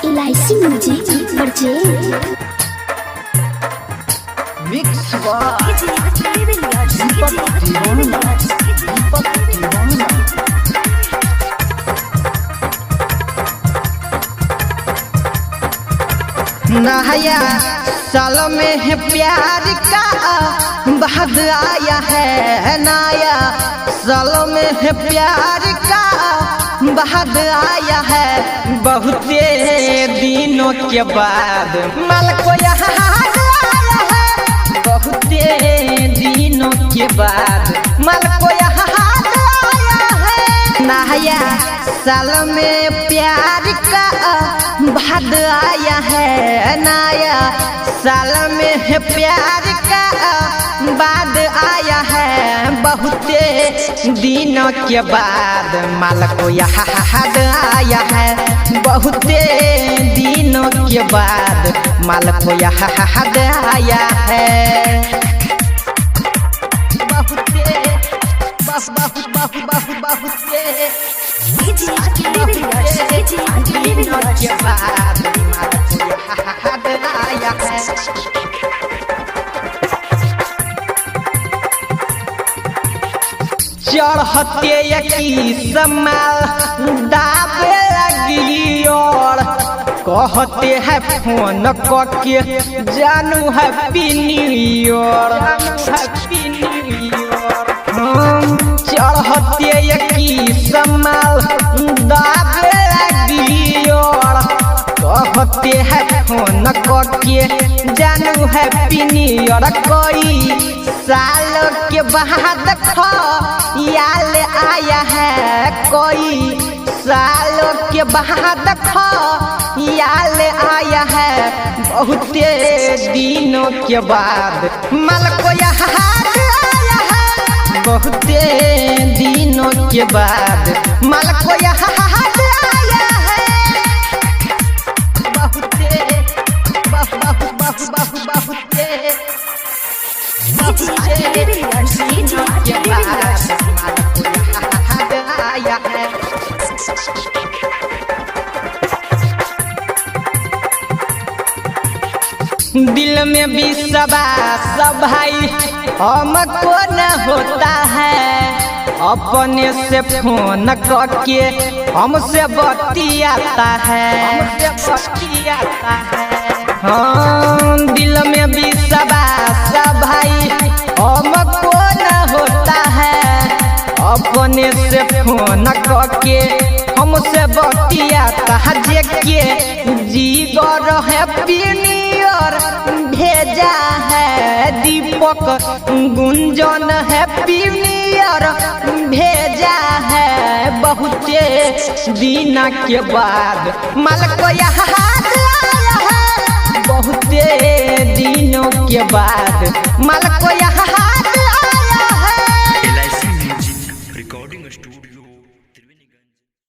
इलायची म्यूजिक बजे मिक्स नया साल में है प्यार का बाद आया है, नया साल में है प्यार का बाद आया है। बहुत दिनों के बाद माल को यहाँ आया है, बहुत दिनों के बाद माल को यहाँ आया है। नया साल में प्यार का बाद आया है, नया साल में है प्यार का बाद आया है। बहुत दिनों के बाद माल को यहाँ आया है, बहुत दिनों के बाद माल को यहाँ आया है। चढ़ते की समाल दाबे लगी और कहते हैं फोन करके जानू happy new year, happy new year. चढ़ते की समाल दाबे लगी और कहते हैं फोन करके जानू हैप्पी न्यू ईयर। कोई साल के बाद याद आया है, कोई साल के बाद याद आया है। बहुत दिनों के बाद माल को यहाँ आया है, बहुत दिनों के बाद माल को यहाँ आया है। बहुत दिल में भी विश्वास भाई हमको न होता है, अपने से फोन करके हमसे बतियाता है, हाँ दिल में भी विश्वास भाई हमको न होता है, अपने से फोन करके हमसे बतियाता है। जेके जीगर हैप्पी न्यू ईयर भेजा है, दीपक गुंजन हैप्पी न्यू ईयर भेजा है। बहुत दिन के बाद माल को यहाँ आया है, बहुत दिनों के बाद माल को